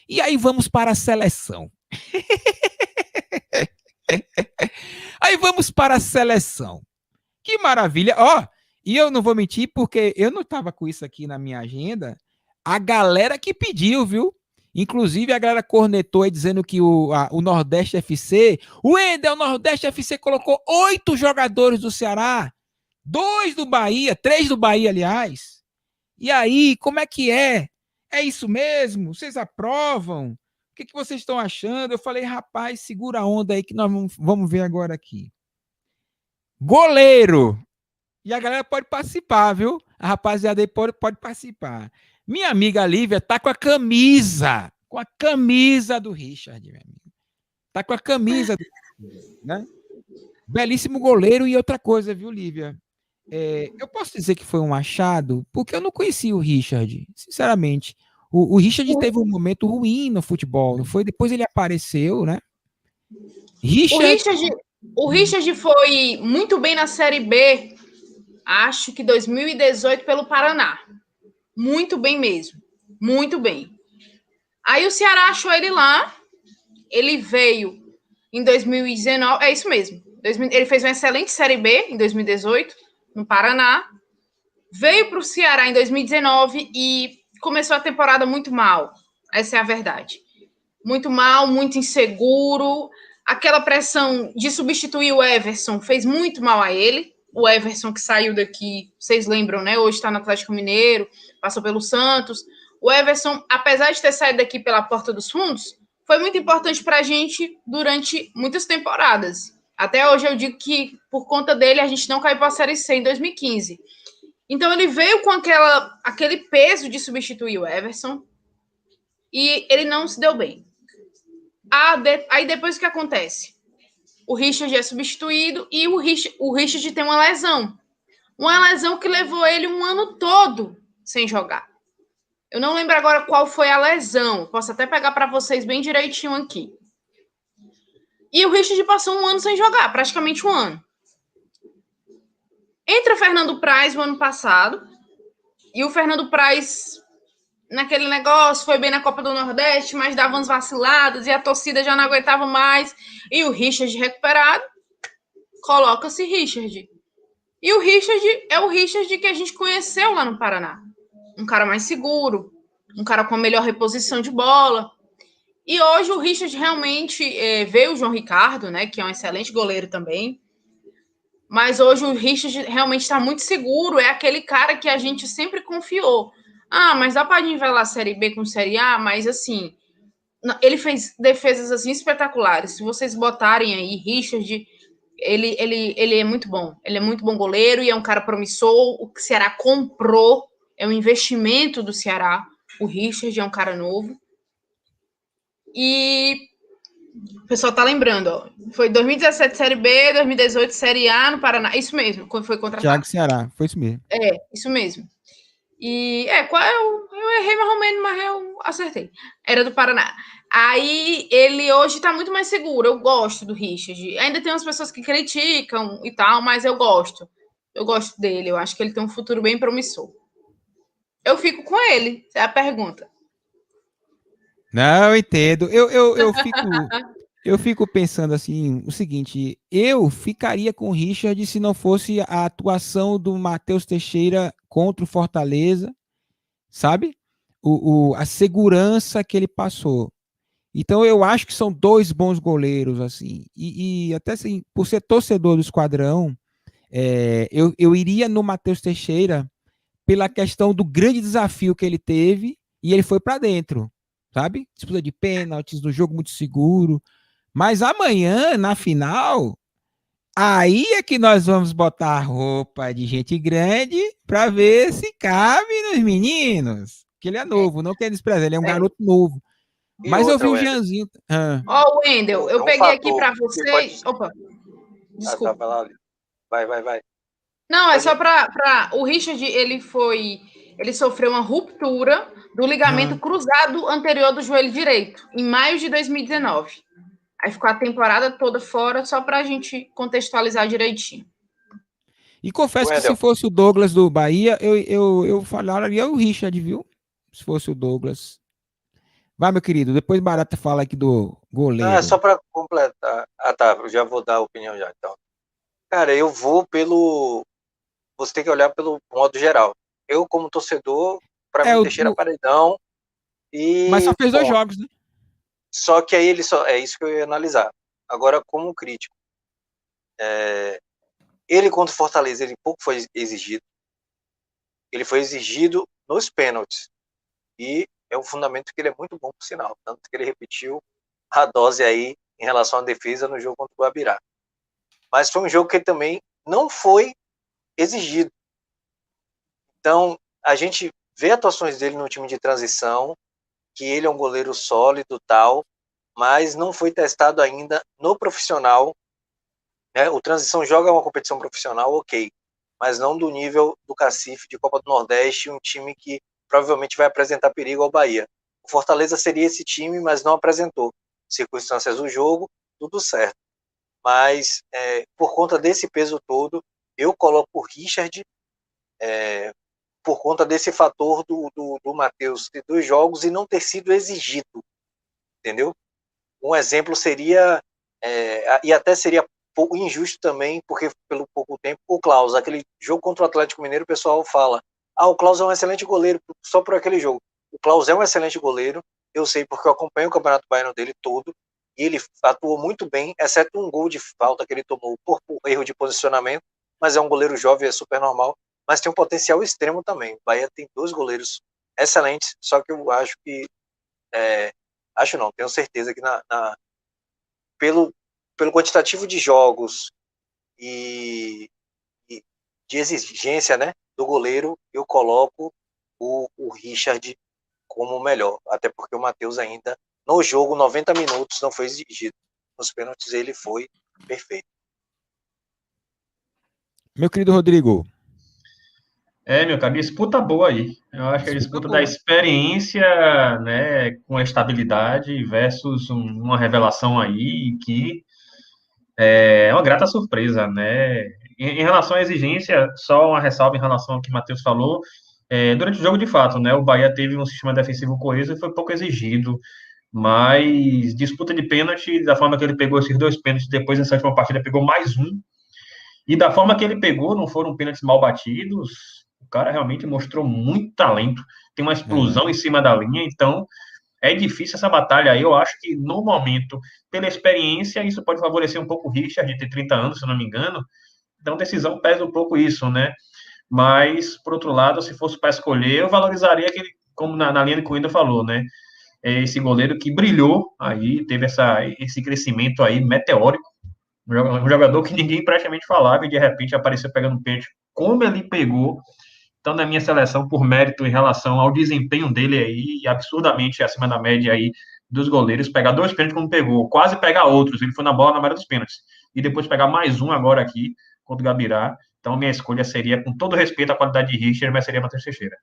E aí vamos para a seleção. Aí vamos para a seleção. Que maravilha. Ó, e eu não vou mentir, porque eu não estava com isso aqui na minha agenda. A galera que pediu, viu? Inclusive, a galera cornetou aí dizendo que o Nordeste FC, o Wendel Nordeste FC colocou 8 jogadores do Ceará, 2 do Bahia, 3 do Bahia, aliás. E aí, como é que é? É isso mesmo? Vocês aprovam? O que vocês estão achando? Eu falei, rapaz, segura a onda aí que nós vamos ver agora aqui. Goleiro. E a galera pode participar, viu? A rapaziada aí pode participar. Minha amiga Lívia tá com a camisa do Richard, meu amigo. Tá com a camisa do né? Belíssimo goleiro e outra coisa, viu, Lívia? Eu posso dizer que foi um achado, porque eu não conhecia o Richard, sinceramente. O Richard teve um momento ruim no futebol, não foi? Depois ele apareceu, né? O Richard. Richard foi muito bem na Série B, acho que 2018 pelo Paraná. Muito bem mesmo. Muito bem. Aí o Ceará achou ele lá. Ele veio em 2019. É isso mesmo. Ele fez uma excelente Série B em 2018, no Paraná. Veio para o Ceará em 2019 e começou a temporada muito mal. Essa é a verdade. Muito mal, muito inseguro. Aquela pressão de substituir o Everson fez muito mal a ele. O Everson que saiu daqui, vocês lembram, né? Hoje está no Atlético Mineiro, passou pelo Santos. O Everson, apesar de ter saído daqui pela porta dos fundos, foi muito importante para a gente durante muitas temporadas. Até hoje eu digo que, por conta dele, a gente não caiu para a Série C em 2015. Então ele veio com aquele peso de substituir o Everson e ele não se deu bem. Aí depois o que acontece? O Richard é substituído e o Richard tem uma lesão. Uma lesão que levou ele um ano todo sem jogar. Eu não lembro agora qual foi a lesão. Posso até pegar para vocês bem direitinho aqui. E o Richard passou um ano sem jogar, praticamente um ano. Entra o Fernando Praz o ano passado. E o Fernando Praz, naquele negócio, foi bem na Copa do Nordeste, mas dava umas vaciladas e a torcida já não aguentava mais. E o Richard recuperado, coloca-se Richard. E o Richard é o Richard que a gente conheceu lá no Paraná. Um cara mais seguro, um cara com a melhor reposição de bola. E hoje o Richard realmente veio o João Ricardo, né, que é um excelente goleiro também. Mas hoje o Richard realmente está muito seguro. É aquele cara que a gente sempre confiou. Ah, mas dá para nivelar Série B com Série A? Mas assim, ele fez defesas assim espetaculares. Se vocês botarem aí Richard, ele é muito bom. Ele é muito bom goleiro e é um cara promissor. O Ceará comprou, é um investimento do Ceará. O Richard é um cara novo. E o pessoal tá lembrando, ó. Foi 2017 Série B, 2018 Série A no Paraná. Isso mesmo, quando foi contratado. Thiago Ceará, foi isso mesmo. Isso mesmo. E qual eu errei mais ou menos, mas eu acertei. Era do Paraná. Aí ele hoje tá muito mais seguro. Eu gosto do Richard. Ainda tem umas pessoas que criticam e tal, mas eu gosto. Eu gosto dele. Eu acho que ele tem um futuro bem promissor. Eu fico com ele, é a pergunta. Não, eu entendo. Eu fico pensando assim, o seguinte, eu ficaria com o Richard se não fosse a atuação do Matheus Teixeira contra o Fortaleza, sabe? A segurança que ele passou. Então eu acho que são 2 bons goleiros, assim. E até assim, por ser torcedor do Esquadrão, eu iria no Matheus Teixeira pela questão do grande desafio que ele teve e ele foi para dentro, sabe? Disputa de pênaltis, no jogo muito seguro. Mas amanhã, na final, aí é que nós vamos botar a roupa de gente grande para ver se cabe nos meninos. Que ele é novo, não quer desprezar, ele é um garoto novo. Mas eu vi o Jeanzinho. Ó, Wendel, eu peguei aqui para vocês. Opa, desculpa. Vai. Não, é só para o Richard, ele sofreu uma ruptura do ligamento cruzado anterior do joelho direito em maio de 2019. Aí ficou a temporada toda fora, só para a gente contextualizar direitinho. E confesso que se fosse o Douglas do Bahia, eu falaria o Richard, viu? Se fosse o Douglas. Vai, meu querido, depois Barata fala aqui do Ah, goleiro. só para completar. Ah, tá, eu já vou dar a opinião já, então. Cara, eu vou pelo... Você tem que olhar pelo modo geral. Eu, como torcedor, para É, mim, Teixeira Paredão mas só e fez 2 ponto. jogos, né? Só que aí ele só... É isso que eu ia analisar. Agora, como crítico, ele contra o Fortaleza, ele pouco foi exigido. Ele foi exigido nos pênaltis. E é um fundamento que ele é muito bom, por sinal. Tanto que ele repetiu a dose aí em relação à defesa no jogo contra o Guabirá. Mas foi um jogo que ele também não foi exigido. Então, a gente vê atuações dele no time de transição, que ele é um goleiro sólido tal, mas não foi testado ainda no profissional. Né? O Transição joga uma competição profissional, ok, mas não do nível do Cacife de Copa do Nordeste, um time que provavelmente vai apresentar perigo ao Bahia. O Fortaleza seria esse time, mas não apresentou. Circunstâncias do jogo, tudo certo. Mas por conta desse peso todo, eu coloco o Richard por conta desse fator do Matheus ter 2 jogos e não ter sido exigido, entendeu? Um exemplo seria, e até seria pouco injusto também, porque pelo pouco tempo, o Klaus, aquele jogo contra o Atlético Mineiro, o pessoal fala, o Klaus é um excelente goleiro, só por aquele jogo. O Klaus é um excelente goleiro, eu sei porque eu acompanho o Campeonato Baiano dele todo, e ele atuou muito bem, exceto um gol de falta que ele tomou por erro de posicionamento, mas é um goleiro jovem, é super normal, mas tem um potencial extremo também. O Bahia tem 2 goleiros excelentes, só que eu acho que acho não, tenho certeza que pelo quantitativo de jogos e de exigência, né, do goleiro, eu coloco o Richard como o melhor, até porque o Matheus ainda, no jogo, 90 minutos, não foi exigido. Nos pênaltis ele foi perfeito. Meu querido Rodrigo. Meu cara, disputa boa aí. Eu acho que a disputa da Boa. experiência, né, com a estabilidade versus uma revelação aí que é uma grata surpresa, né? Em relação à exigência, só uma ressalva em relação ao que o Matheus falou. Durante o jogo, de fato, né, o Bahia teve um sistema defensivo coeso e foi pouco exigido, mas disputa de pênalti, da forma que ele pegou esses 2 pênaltis, depois nessa última partida pegou mais um, e da forma que ele pegou, não foram pênaltis mal batidos, o cara realmente mostrou muito talento, tem uma explosão em cima da linha, então é difícil essa batalha aí. Eu acho que, no momento, pela experiência, isso pode favorecer um pouco o Richard, de ter 30 anos, se eu não me engano. Então, decisão pesa um pouco isso, né? Mas, por outro lado, se fosse para escolher, eu valorizaria aquele, como na linha que o Wendel falou, né? Esse goleiro que brilhou aí, teve esse crescimento aí meteórico. Um jogador que ninguém praticamente falava e, de repente, apareceu pegando pênalti como ele pegou. Então, na minha seleção, por mérito em relação ao desempenho dele aí, absurdamente acima da média aí dos goleiros, pegar 2 pênaltis como pegou, quase pegar outros, ele foi na bola na maioria dos pênaltis, e depois pegar mais um agora aqui, contra o Gabirá. Então, minha escolha seria, com todo respeito à qualidade de Richard, mas seria Matheus Teixeira.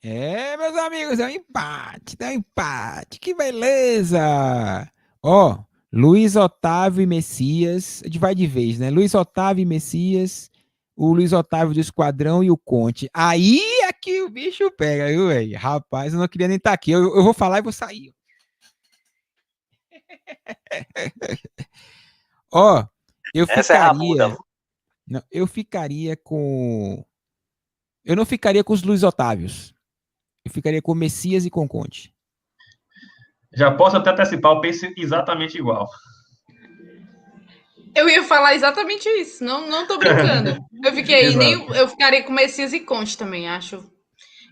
Meus amigos, é um empate, que beleza! Ó, Luiz Otávio e Messias, a gente vai de vez, né? Luiz Otávio e Messias, o Luiz Otávio do Esquadrão e o Conte. Aí é que o bicho pega, viu, velho? Rapaz, eu não queria nem estar aqui, eu vou falar e vou sair. Ó, eu Essa é ficaria... rabuda. Não, eu ficaria com... Eu não ficaria com os Luiz Otávios. Eu ficaria com Messias e com Conte. Já posso até antecipar, eu penso exatamente igual. Eu ia falar exatamente isso. Não tô brincando. Eu fiquei, nem Exato. eu ficaria com Messias e Conte também, acho.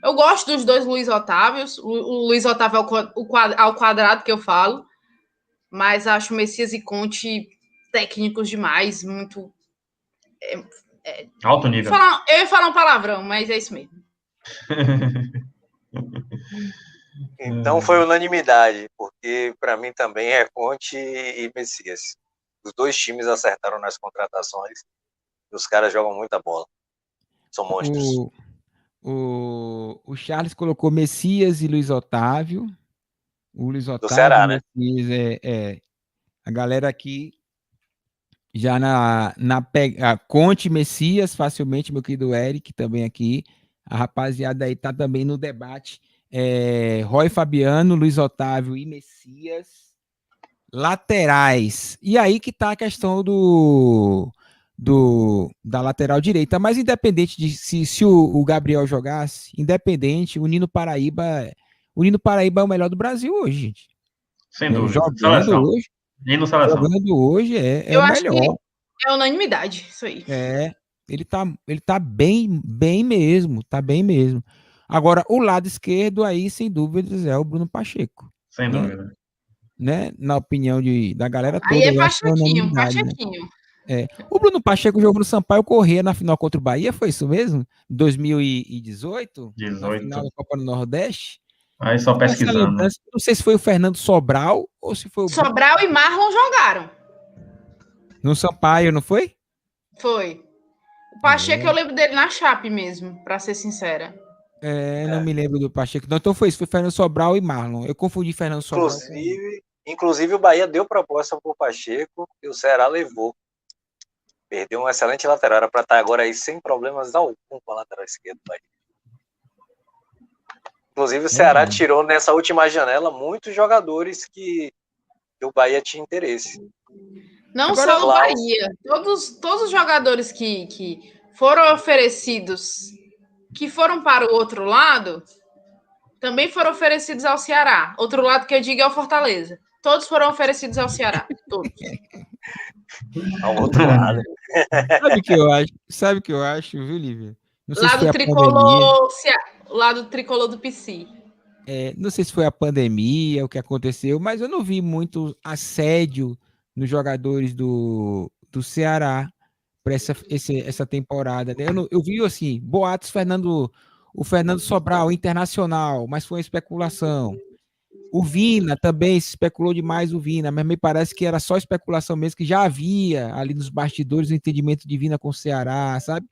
Eu gosto dos 2 Luiz Otávios. O Luiz Otávio ao quadrado que eu falo, mas acho Messias e Conte técnicos demais, muito. Alto nível. Eu ia falar um palavrão, mas é isso mesmo. Então foi unanimidade, porque para mim também é Conte e Messias. Os 2 times acertaram nas contratações e os caras jogam muita bola. São monstros. O Charles colocou Messias e Luiz Otávio. O Luiz Do Otávio, Ceará, né? Messias, a galera aqui já na Conte Messias, facilmente, meu querido Eric, também aqui. A rapaziada aí tá também no debate. Roy Fabiano, Luiz Otávio e Messias. Laterais. E aí que tá a questão da lateral direita. Mas independente de se o Gabriel jogasse, independente, o Nino Paraíba é o melhor do Brasil hoje, gente. Sem Né? dúvida. Seleção. Nino Seleção. Jogando hoje é Eu o acho que melhor. é unanimidade, isso aí. Ele tá bem, bem mesmo, tá bem mesmo. Agora, o lado esquerdo aí, sem dúvidas, é o Bruno Pacheco. Sem né? dúvida. Né? Na opinião da galera Aí toda, é eu acho que é Pachequinho, unanimidade, né? Pachequinho. O Bruno Pacheco jogou no Sampaio Corrêa na final contra o Bahia, foi isso mesmo? 2018, na final 18. da Copa do Nordeste. Aí só Essa pesquisando. lembrança, não sei se foi o Fernando Sobral ou se foi o Bruno Sobral e Marlon jogaram. no Sampaio, não foi? Foi. O Pacheco, eu lembro dele na Chape mesmo, pra ser sincera. Não me lembro do Pacheco. Não, então foi isso, foi Fernando Sobral e Marlon. Eu confundi Fernando Sobral Inclusive o Bahia deu proposta pro Pacheco e o Ceará levou. Perdeu um excelente lateral. Era para estar agora aí sem problemas algum com a lateral esquerda do Bahia. Inclusive o Ceará tirou nessa última janela muitos jogadores que o Bahia tinha interesse. Não Agora, só o Bahia. Todos os jogadores que foram oferecidos, que foram para o outro lado, também foram oferecidos ao Ceará. Outro lado que eu digo é o Fortaleza. Todos foram oferecidos ao Ceará. Todos. Ao outro lado. Sabe o que eu acho, viu, Lívia? Não sei Lado se foi a pandemia. tricolor, lado tricolor do PC. Não sei se foi a pandemia, o que aconteceu, mas eu não vi muito assédio nos jogadores do Ceará para essa temporada. Né? Eu vi, assim, boatos o Fernando Sobral, Internacional, mas foi uma especulação. O Vina também se especulou demais o Vina, mas me parece que era só especulação mesmo, que já havia ali nos bastidores o entendimento de Vina com o Ceará, sabe?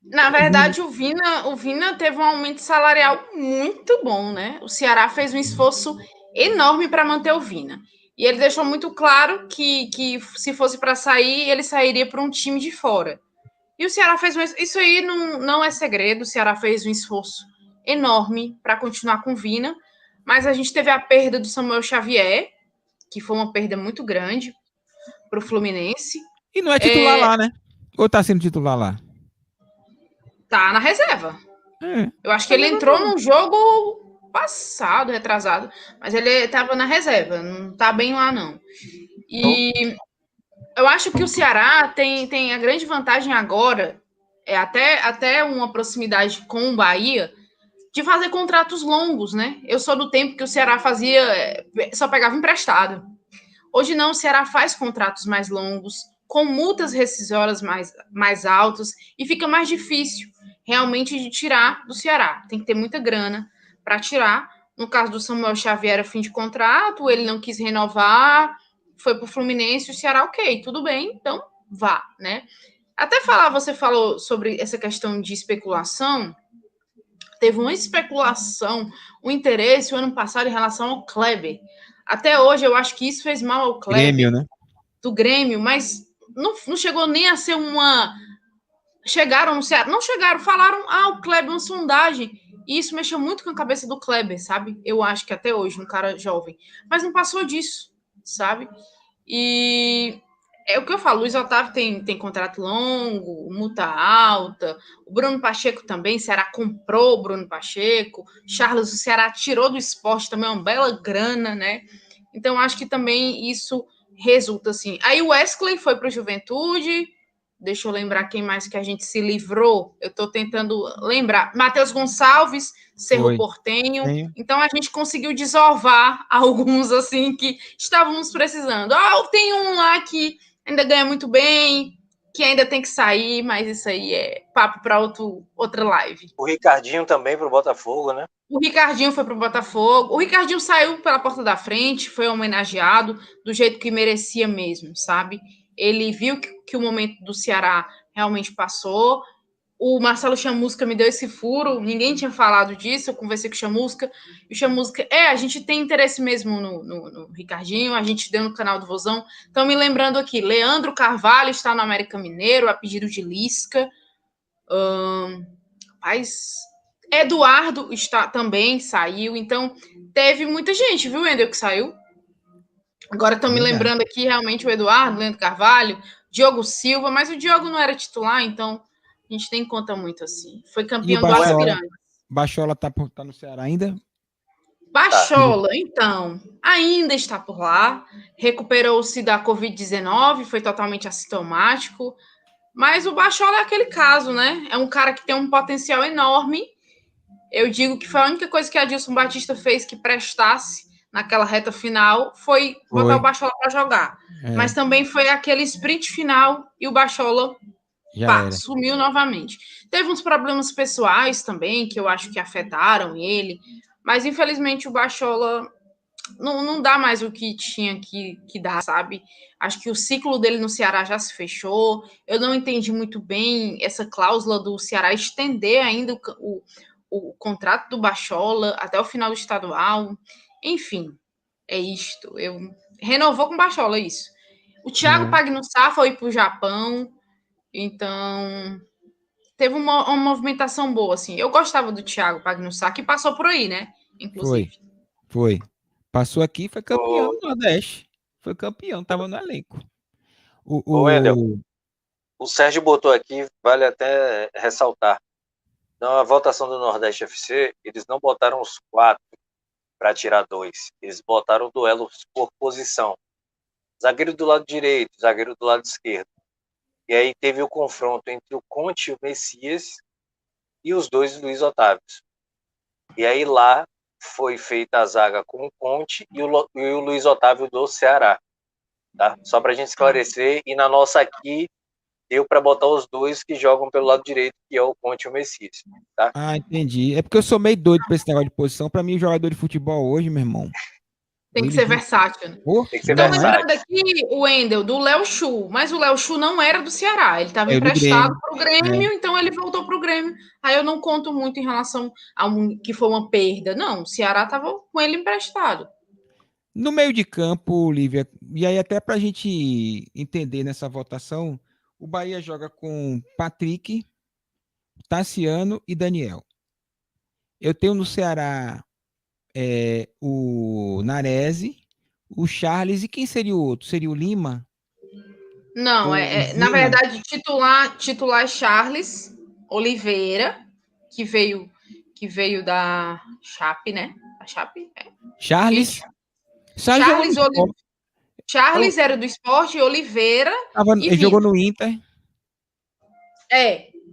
Na verdade, o Vina teve um aumento salarial muito bom, né? O Ceará fez um esforço enorme para manter o Vina. E ele deixou muito claro que se fosse para sair, ele sairia para um time de fora. E o Ceará fez isso aí não é segredo. O Ceará fez um esforço enorme para continuar com o Vina, mas a gente teve a perda do Samuel Xavier, que foi uma perda muito grande para o Fluminense. E não é titular lá, né? Ou tá sendo titular lá? Tá na reserva. Eu acho que ele entrou num jogo passado, retrasado, mas ele estava na reserva, não tá bem lá, não. E eu acho que o Ceará tem a grande vantagem agora, até uma proximidade com o Bahia, de fazer contratos longos, né? Eu sou do tempo que o Ceará só pegava emprestado. Hoje não, o Ceará faz contratos mais longos, com multas rescisórias mais altas, e fica mais difícil realmente de tirar do Ceará. Tem que ter muita grana para tirar. No caso do Samuel Xavier, era fim de contrato, ele não quis renovar, foi para o Fluminense, o Ceará, ok, tudo bem, então vá, né? Até você falou sobre essa questão de especulação. Teve uma especulação, um interesse o ano passado em relação ao Kleber. Até hoje, eu acho que isso fez mal ao Kleber. Grêmio, né? Do Grêmio, mas não chegou nem a ser uma... Chegaram no Ceará, não chegaram, falaram, o Kleber, uma sondagem. E isso mexeu muito com a cabeça do Kleber, sabe? Eu acho que até hoje, um cara jovem. Mas não passou disso, sabe? E é o que eu falo, o Luiz Otávio tem contrato longo, multa alta, o Bruno Pacheco também, o Ceará comprou o Bruno Pacheco, Charles, o Ceará tirou do esporte também uma bela grana, né? Então, acho que também isso resulta assim. Aí o Wesley foi para o Juventude, deixa eu lembrar quem mais que a gente se livrou, eu estou tentando lembrar, Matheus Gonçalves, Cerro Porteño, então a gente conseguiu desovar alguns assim que estávamos precisando. Tem um lá que ainda ganha muito bem, que ainda tem que sair, mas isso aí é papo para outra live. O Ricardinho também para o Botafogo, né? O Ricardinho foi para o Botafogo. O Ricardinho saiu pela porta da frente, foi homenageado do jeito que merecia mesmo, sabe? Ele viu que o momento do Ceará realmente passou. O Marcelo Chamusca me deu esse furo, ninguém tinha falado disso, eu conversei com o Chamusca, e o Chamusca, a gente tem interesse mesmo no Ricardinho, a gente deu no canal do Vozão. Então, me lembrando aqui, Leandro Carvalho está no América Mineiro, a pedido de Lisca. Eduardo também saiu, então teve muita gente, viu, Wendel, que saiu. Agora estão me lembrando aqui realmente o Eduardo, Leandro Carvalho, Diogo Silva, mas o Diogo não era titular, então a gente nem conta muito assim. Foi campeão do Aspirante. Bachola tá no Ceará ainda? Bachola, então, ainda está por lá, recuperou-se da Covid-19, foi totalmente assintomático, mas o Bachola é aquele caso, né? É um cara que tem um potencial enorme. Eu digo que foi a única coisa que a Adilson Batista fez que prestasse naquela reta final foi botar o Bachola para jogar. Mas também foi aquele sprint final e o Bachola sumiu novamente. Teve uns problemas pessoais também que eu acho que afetaram ele, mas infelizmente o Bachola não dá mais o que tinha que dar, sabe? Acho que o ciclo dele no Ceará já se fechou. Eu não entendi muito bem essa cláusula do Ceará estender ainda o contrato do Bachola até o final do estadual. Enfim, é isto. Renovou com o Bachola, isso. O Thiago Pagnussá foi para o Japão, então teve uma movimentação boa, assim. Eu gostava do Thiago Pagnussá, que passou por aí, né? Inclusive. Foi. Passou aqui, foi campeão do Nordeste. Foi campeão, tava no elenco. Wendel, o Sérgio botou aqui, vale até ressaltar. Na votação do Nordeste FC, eles não botaram os 4 para tirar 2. Eles botaram duelos por posição. Zagueiro do lado direito, zagueiro do lado esquerdo. E aí teve o confronto entre o Conte e o Messias e os dois Luiz Otávios. E aí lá foi feita a zaga com o Conte e o Luiz Otávio do Ceará. Tá? Só para a gente esclarecer. E na nossa aqui, deu para botar os dois que jogam pelo lado direito, que é o Conte e o Messias. Tá? Ah, entendi. É porque eu sou meio doido pra esse negócio de posição. Para mim, o jogador de futebol hoje, meu irmão. Tem que ser versátil. Né? Tem que ser então, versátil. lembrando aqui o Wendel do Léo Chu, mas o Léo Chu não era do Ceará, ele estava emprestado para o Grêmio, então ele voltou para o Grêmio. Aí eu não conto muito em relação a que foi uma perda. Não, o Ceará estava com ele emprestado. No meio de campo, Lívia, e aí até para a gente entender nessa votação, o Bahia joga com Patrick, Tassiano e Daniel. Eu tenho no Ceará o Narese, o Charles, e quem seria o outro? Seria o Lima? Não, na verdade, titular é Charles Oliveira, que veio da Chape, né? A Chape? Charles? Charles era do Sport e Oliveira. Ele jogou no Inter.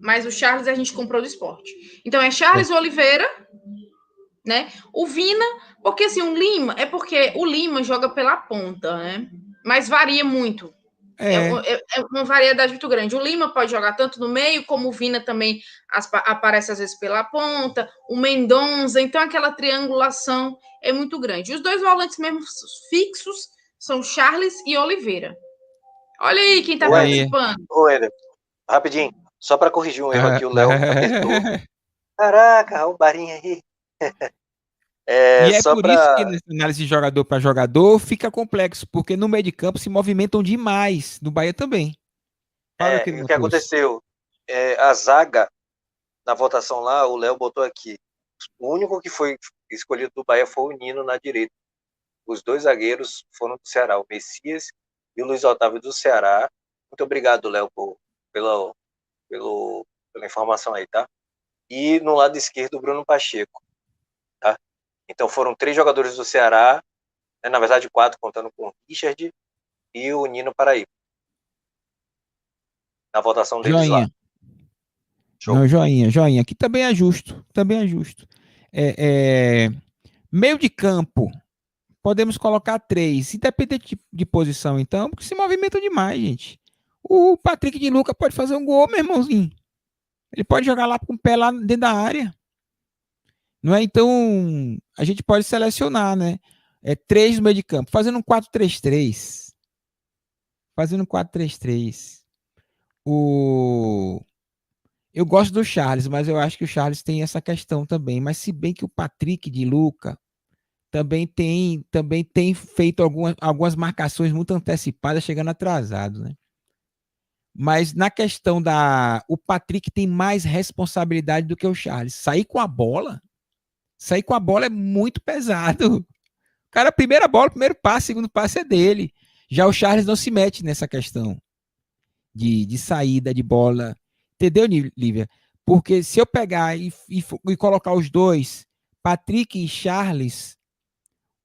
Mas o Charles a gente comprou do Sport. Então é Charles Oliveira, né? O Vina, porque assim, o Lima, é porque o Lima joga pela ponta, né? Mas varia muito. É uma variedade muito grande. O Lima pode jogar tanto no meio, como o Vina também aparece às vezes pela ponta, o Mendonça, então aquela triangulação é muito grande. Os dois volantes mesmo fixos são Charles e Oliveira. Olha aí quem está participando. Eder, rapidinho, só para corrigir um erro aqui, o Léo apertou. Caraca, o Barinha aí. E é por isso que nessa análise de jogador para jogador fica complexo, porque no meio de campo se movimentam demais, no Bahia também. O que aconteceu? A zaga, na votação lá, o Léo botou aqui. O único que foi escolhido do Bahia foi o Nino na direita. Os dois zagueiros foram do Ceará, o Messias e o Luiz Otávio do Ceará. Muito obrigado, Léo, pela informação aí, tá? E no lado esquerdo, o Bruno Pacheco. Tá? Então foram 3 jogadores do Ceará, né? Na verdade 4, contando com o Richard e o Nino Paraíba. Na votação deles lá. Não, joinha. Aqui também é justo. Meio de campo, podemos colocar 3, independente de posição, então, porque se movimentam demais, gente. O Patrick de Luca pode fazer um gol, meu irmãozinho. Ele pode jogar lá com o pé lá dentro da área. Não é? Então, a gente pode selecionar, né? 3 no meio de campo, fazendo um 4-3-3. Eu gosto do Charles, mas eu acho que o Charles tem essa questão também. Mas se bem que o Patrick de Luca também tem feito algumas marcações muito antecipadas, chegando atrasado, né? Mas na questão o Patrick tem mais responsabilidade do que o Charles. Sair com a bola é muito pesado. O cara, primeira bola, primeiro passe, segundo passe é dele. Já o Charles não se mete nessa questão de saída de bola. Entendeu, Lívia? Porque se eu pegar e colocar os dois, Patrick e Charles,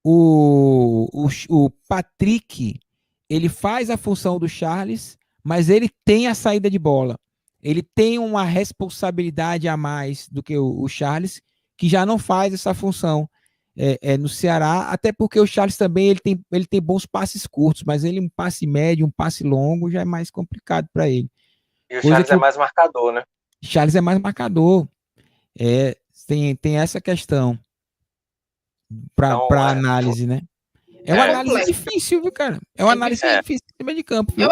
o Patrick, ele faz a função do Charles, mas ele tem a saída de bola. Ele tem uma responsabilidade a mais do que o Charles, que já não faz essa função no Ceará, até porque o Charles também ele tem bons passes curtos, mas um passe médio, um passe longo já é mais complicado para ele. E o Charles é mais marcador, né? Charles é mais marcador. Tem essa questão para análise, né? É uma análise difícil, viu, cara? É uma análise difícil em cima de campo. Viu?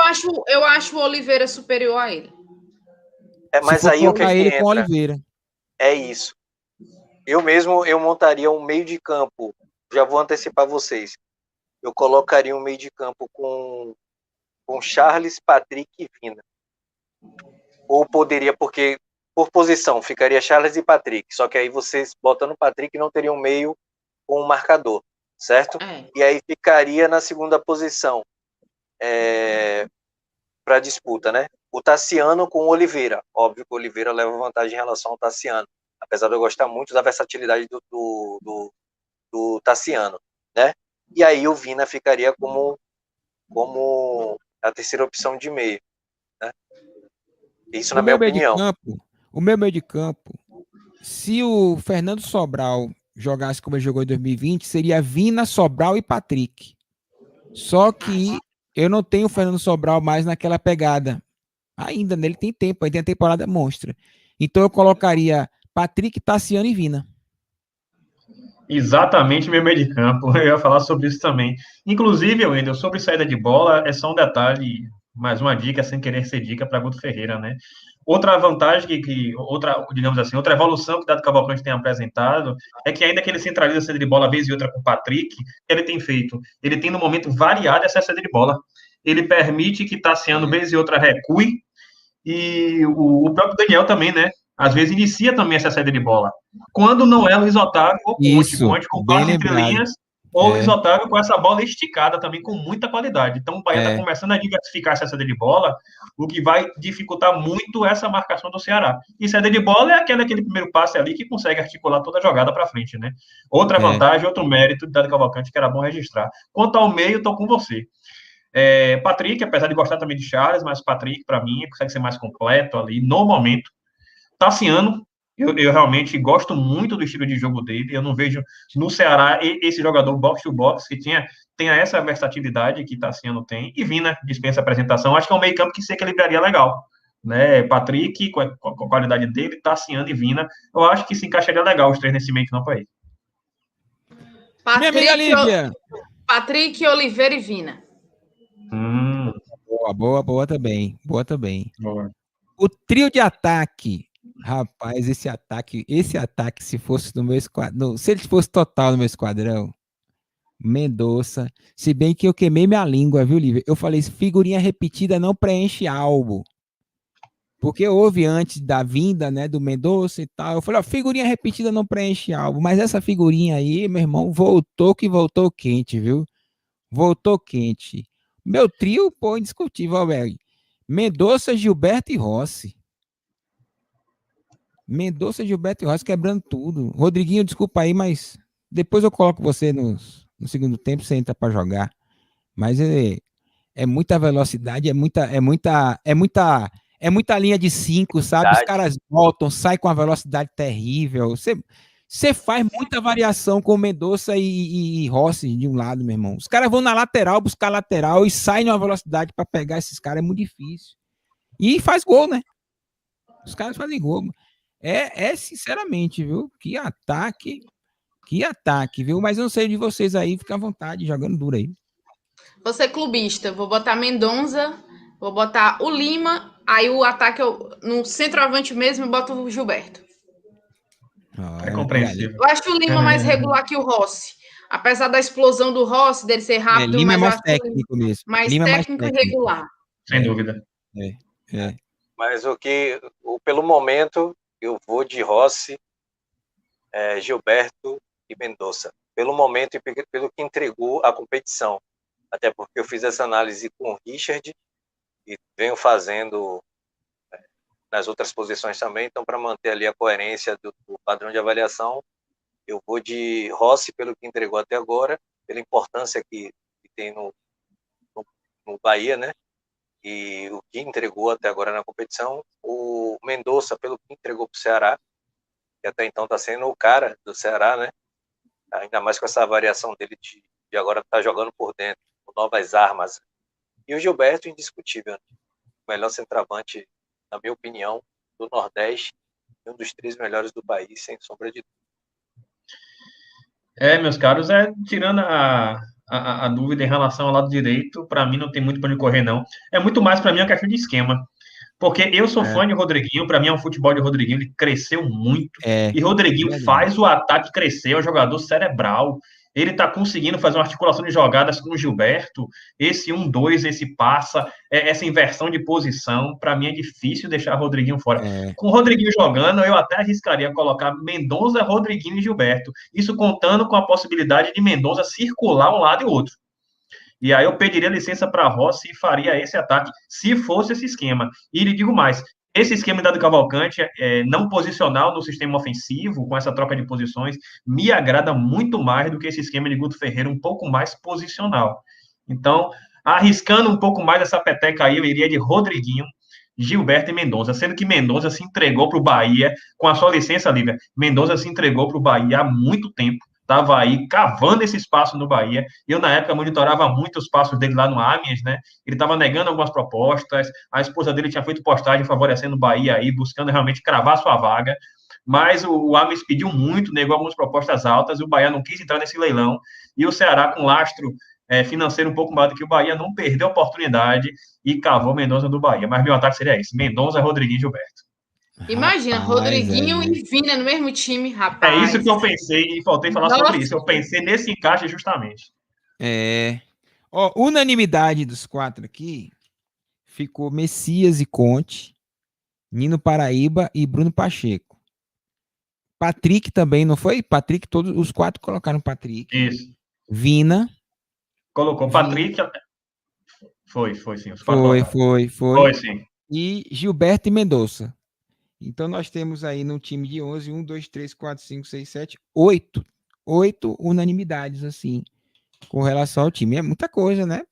Eu acho o Oliveira superior a ele. Mas aí o que ele entra? Com Oliveira. É isso. Eu montaria um meio de campo. Já vou antecipar vocês. Eu colocaria um meio de campo com Charles, Patrick e Vina. Ou poderia, porque por posição ficaria Charles e Patrick. Só que aí vocês botando o Patrick não teriam meio com um marcador, certo? E aí ficaria na segunda posição para disputa, né? O Tassiano com o Oliveira. Óbvio que o Oliveira leva vantagem em relação ao Tassiano, apesar de eu gostar muito da versatilidade do Tassiano, né? E aí o Vina ficaria como a terceira opção de meio, né? Isso na minha opinião. O meu meio de campo, se o Fernando Sobral jogasse como ele jogou em 2020, seria Vina, Sobral e Patrick. Só que eu não tenho o Fernando Sobral mais naquela pegada. Ainda, nele tem tempo, aí tem a temporada monstra. Então eu colocaria Patrick, Tassiano e Vina. Exatamente meu meio de campo. Eu ia falar sobre isso também. Inclusive, Wendel, sobre saída de bola, é só um detalhe, mais uma dica, sem querer ser dica para Guto Ferreira, né? Outra vantagem, digamos assim, outra evolução que o Dado Cavalcante tem apresentado é que ainda que ele centraliza a saída de bola vez e outra com o Patrick, ele tem feito. Ele tem, no momento, variado essa saída de bola. Ele permite que Tassiano, vez e outra, recue, e o próprio Daniel também, né? Às vezes inicia também essa saída de bola. Quando não é o Luiz Otávio ou Conte com passe entre linhas, ou o Luiz Otávio com essa bola esticada também com muita qualidade. Então o Bahia está começando a diversificar essa saída de bola, o que vai dificultar muito essa marcação do Ceará. E saída de bola é aquele primeiro passe ali que consegue articular toda a jogada para frente, né? Outra vantagem, outro mérito do Dado Cavalcante que era bom registrar. Quanto ao meio, estou com você. Patrick, apesar de gostar também de Charles, mas Patrick, para mim, consegue ser mais completo ali no momento. Tassiano, eu realmente gosto muito do estilo de jogo dele. Eu não vejo no Ceará esse jogador box-to-box que tenha essa versatilidade que Tassiano tem. E Vina dispensa apresentação. Acho que é um meio-campo que se equilibraria legal, né? Patrick, com a qualidade dele, Tassiano e Vina. Eu acho que se encaixaria legal os três nesse meio-campo aí. Patrick, Oliveira e Vina. Boa também. Boa também. Boa. O trio de ataque. Rapaz, esse ataque, se fosse no meu esquadrão, se ele fosse total no meu esquadrão, Mendonça, se bem que eu queimei minha língua, viu, Lívia? Eu falei, figurinha repetida não preenche álbum. Porque houve antes da vinda, né, do Mendonça e tal. Eu falei, figurinha repetida não preenche álbum. Mas essa figurinha aí, meu irmão, voltou quente, viu? Voltou quente. Meu trio, pô, indiscutível, velho. Mendonça, Gilberto e Rossi. Mendonça, Gilberto e Rossi quebrando tudo. Rodriguinho, desculpa aí, mas depois eu coloco você no segundo tempo, você entra para jogar. Mas é muita velocidade, é muita linha de 5, sabe? Os caras voltam, saem com uma velocidade terrível. Você faz muita variação com Mendonça e Rossi de um lado, meu irmão. Os caras vão na lateral, buscar lateral e saem numa velocidade para pegar esses caras, é muito difícil. E faz gol, né? Os caras fazem gol. Sinceramente, viu? Que ataque, viu? Mas eu não sei de vocês aí, fica à vontade, jogando duro aí. Você é clubista, vou botar Mendonça, vou botar o Lima, aí o ataque no centroavante mesmo eu boto o Gilberto. É compreensível. Eu acho o Lima mais regular que o Rossi. Apesar da explosão do Rossi, dele ser rápido, Lima é mais técnico mesmo. Mais técnico e regular. Sem dúvida. Mas pelo momento, eu vou de Rossi, Gilberto e Mendonça. Pelo momento e pelo que entregou a competição. Até porque eu fiz essa análise com o Richard e venho fazendo nas outras posições também. Então, para manter ali a coerência do padrão de avaliação, eu vou de Rossi pelo que entregou até agora, pela importância que tem no Bahia, né? E o que entregou até agora na competição. O Mendonça pelo que entregou para o Ceará, que até então está sendo o cara do Ceará, né? Ainda mais com essa variação dele de agora estar jogando por dentro, com novas armas. E o Gilberto, indiscutível, né? O melhor centroavante, na minha opinião, do Nordeste, e um dos 3 melhores do país, sem sombra de dúvida. Meus caros, tirando a dúvida em relação ao lado direito, para mim não tem muito para onde correr, não. É muito mais para mim uma questão de esquema. Porque eu sou fã de Rodriguinho, para mim é um futebol de Rodriguinho, ele cresceu muito. E Rodriguinho faz o ataque crescer, é um jogador cerebral. Ele está conseguindo fazer uma articulação de jogadas com o Gilberto. Esse 1-2, esse passa, essa inversão de posição. Para mim é difícil deixar Rodriguinho fora. Com o Rodriguinho jogando, eu até arriscaria colocar Mendonça, Rodriguinho e Gilberto. Isso contando com a possibilidade de Mendonça circular um lado e outro. E aí eu pediria licença para Rossi e faria esse ataque, se fosse esse esquema. E lhe digo mais, esse esquema da do Cavalcante, não posicional no sistema ofensivo, com essa troca de posições, me agrada muito mais do que esse esquema de Guto Ferreira, um pouco mais posicional. Então, arriscando um pouco mais essa peteca aí, eu iria de Rodriguinho, Gilberto e Mendonça, sendo que Mendonça se entregou para o Bahia, com a sua licença, Lívia, Mendonça se entregou para o Bahia há muito tempo, estava aí cavando esse espaço no Bahia. Eu, na época, monitorava muito os passos dele lá no Amiens, né? Ele estava negando algumas propostas, a esposa dele tinha feito postagem favorecendo o Bahia aí, buscando realmente cravar sua vaga, mas o Amiens pediu muito, negou algumas propostas altas, e o Bahia não quis entrar nesse leilão, e o Ceará, com lastro financeiro um pouco maior do que o Bahia, não perdeu a oportunidade e cavou Mendonça do Bahia. Mas meu ataque seria esse: Mendonça, Rodriguinho e Gilberto. Imagina, Rodriguinho e Vina no mesmo time, rapaz. É isso que eu pensei e faltei falar sobre isso. Eu pensei nesse encaixe justamente. Unanimidade dos 4 aqui ficou Messias e Conte, Nino Paraíba e Bruno Pacheco. Patrick também, não foi? Patrick, todos os 4 colocaram Patrick. Isso. Vina. Colocou Patrick. Foi sim. Os 4 foi sim. E Gilberto e Mendonça. Então, nós temos aí no time de 11, 1, 2, 3, 4, 5, 6, 7, 8 unanimidades, assim, com relação ao time. É muita coisa, né?